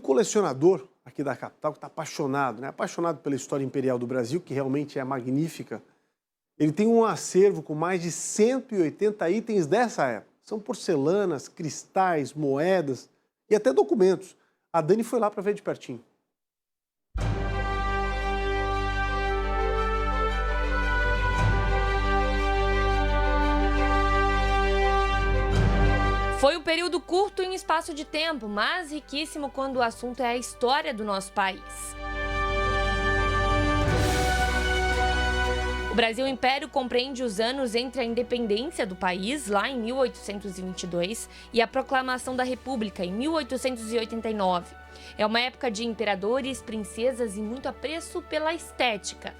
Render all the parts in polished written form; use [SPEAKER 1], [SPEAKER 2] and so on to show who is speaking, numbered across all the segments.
[SPEAKER 1] colecionador aqui da capital que está apaixonado, né? Apaixonado pela história imperial do Brasil, que realmente é magnífica. Ele tem um acervo com mais de 180 itens dessa época. São porcelanas, cristais, moedas e até documentos. A Dani foi lá para ver de pertinho.
[SPEAKER 2] Foi um período curto em espaço de tempo, mas riquíssimo quando o assunto é a história do nosso país. O Brasil Império compreende os anos entre a independência do país, lá em 1822, e a proclamação da República, em 1889. É uma época de imperadores, princesas e muito apreço pela estética.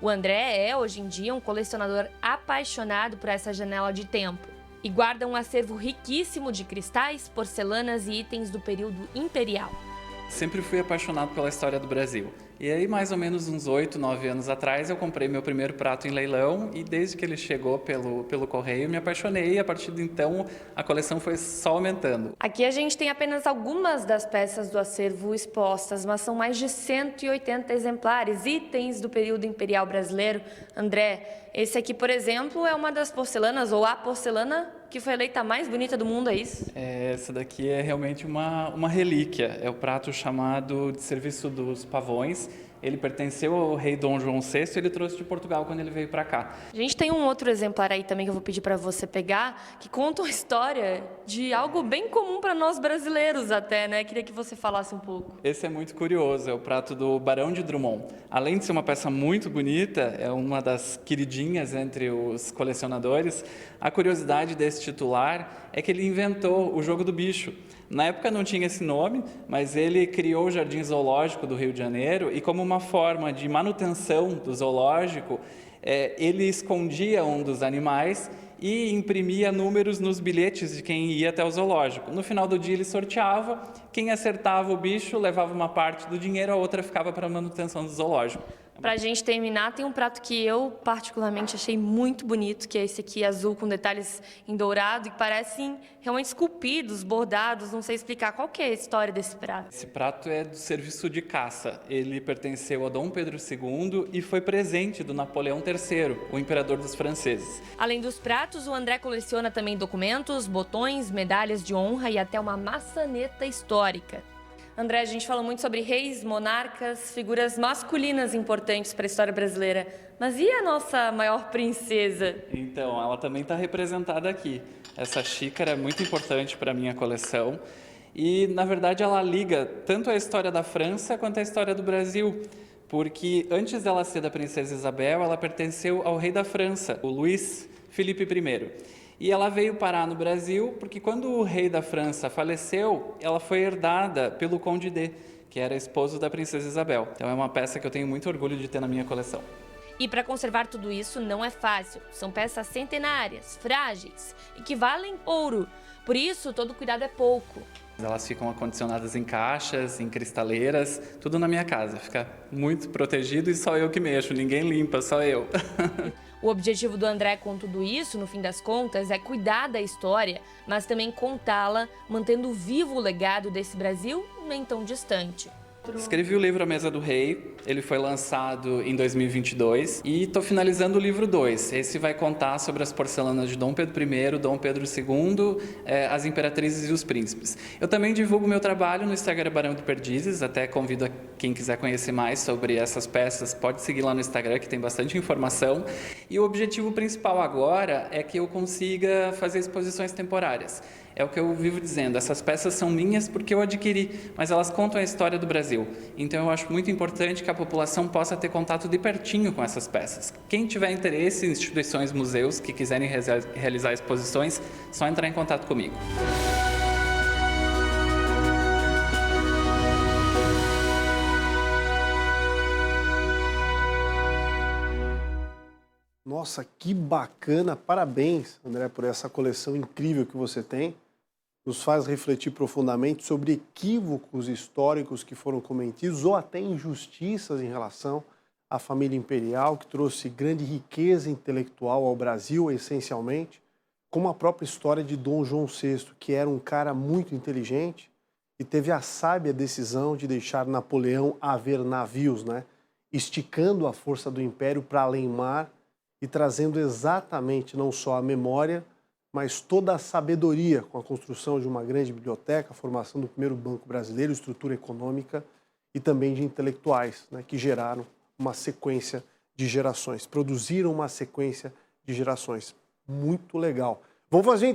[SPEAKER 2] O André é, hoje em dia, um colecionador apaixonado por essa janela de tempo e guarda um acervo riquíssimo de cristais, porcelanas e itens do período imperial.
[SPEAKER 3] Sempre fui apaixonado pela história do Brasil. E aí, mais ou menos uns 8, 9 anos atrás, eu comprei meu primeiro prato em leilão e desde que ele chegou pelo correio, me apaixonei e a partir de então a coleção foi só aumentando.
[SPEAKER 2] Aqui a gente tem apenas algumas das peças do acervo expostas, mas são mais de 180 exemplares, itens do período imperial brasileiro. André, esse aqui, por exemplo, é uma das porcelanas, ou a porcelana que foi eleita a mais bonita do mundo, é isso?
[SPEAKER 3] Essa daqui é realmente uma relíquia, é o prato chamado de Serviço dos Pavões. Ele pertenceu ao rei Dom João VI e ele trouxe de Portugal quando ele veio para cá.
[SPEAKER 2] A gente tem um outro exemplar aí também que eu vou pedir para você pegar, que conta uma história de algo bem comum para nós brasileiros até, né? Queria que você falasse um pouco.
[SPEAKER 3] Esse é muito curioso, é o prato do Barão de Drummond. Além de ser uma peça muito bonita, é uma das queridinhas entre os colecionadores, a curiosidade desse titular é que ele inventou o jogo do bicho. Na época não tinha esse nome, mas ele criou o Jardim Zoológico do Rio de Janeiro e como uma forma de manutenção do zoológico, ele escondia um dos animais e imprimia números nos bilhetes de quem ia até o zoológico. No final do dia ele sorteava, quem acertava o bicho levava uma parte do dinheiro, a outra ficava para a manutenção do zoológico.
[SPEAKER 2] Pra gente terminar, tem um prato que eu particularmente achei muito bonito, que é esse aqui azul com detalhes em dourado e que parecem realmente esculpidos, bordados, não sei explicar. Qual que é a história desse prato?
[SPEAKER 3] Esse prato é do serviço de caça. Ele pertenceu a Dom Pedro II e foi presente do Napoleão III, o imperador dos franceses.
[SPEAKER 2] Além dos pratos, o André coleciona também documentos, botões, medalhas de honra e até uma maçaneta histórica. André, a gente fala muito sobre reis, monarcas, figuras masculinas importantes para a história brasileira. Mas e a nossa maior princesa?
[SPEAKER 3] Então, ela também está representada aqui. Essa xícara é muito importante para a minha coleção. E, na verdade, ela liga tanto a história da França quanto a história do Brasil. Porque antes dela ser da princesa Isabel, ela pertenceu ao rei da França, o Luís Felipe I. E ela veio parar no Brasil porque quando o rei da França faleceu, ela foi herdada pelo Conde D, que era esposo da princesa Isabel. Então é uma peça que eu tenho muito orgulho de ter na minha coleção.
[SPEAKER 2] E para conservar tudo isso não é fácil. São peças centenárias, frágeis e que valem ouro. Por isso, todo cuidado é pouco.
[SPEAKER 3] Elas ficam acondicionadas em caixas, em cristaleiras, tudo na minha casa. Fica muito protegido e só eu que mexo, ninguém limpa, só eu.
[SPEAKER 2] O objetivo do André com tudo isso, no fim das contas, é cuidar da história, mas também contá-la, mantendo vivo o legado desse Brasil nem tão distante.
[SPEAKER 3] Escrevi o livro A Mesa do Rei, ele foi lançado em 2022 e estou finalizando o livro 2. Esse vai contar sobre as porcelanas de Dom Pedro I, Dom Pedro II, as imperatrizes e os príncipes. Eu também divulgo meu trabalho no Instagram Barão de Perdizes, até convido a quem quiser conhecer mais sobre essas peças, pode seguir lá no Instagram que tem bastante informação. E o objetivo principal agora é que eu consiga fazer exposições temporárias. É o que eu vivo dizendo, essas peças são minhas porque eu adquiri, mas elas contam a história do Brasil. Então eu acho muito importante que a população possa ter contato de pertinho com essas peças. Quem tiver interesse em instituições, museus que quiserem realizar exposições, só entrar em contato comigo.
[SPEAKER 1] Nossa, que bacana! Parabéns, André, por essa coleção incrível que você tem. Nos faz refletir profundamente sobre equívocos históricos que foram cometidos ou até injustiças em relação à família imperial, que trouxe grande riqueza intelectual ao Brasil, essencialmente, como a própria história de Dom João VI, que era um cara muito inteligente e teve a sábia decisão de deixar Napoleão haver navios, né? Esticando a força do Império para além mar e trazendo exatamente não só a memória, mas toda a sabedoria com a construção de uma grande biblioteca, a formação do primeiro banco brasileiro, estrutura econômica e também de intelectuais, né, que geraram uma sequência de gerações, produziram uma sequência de gerações. Muito legal. Vamos fazer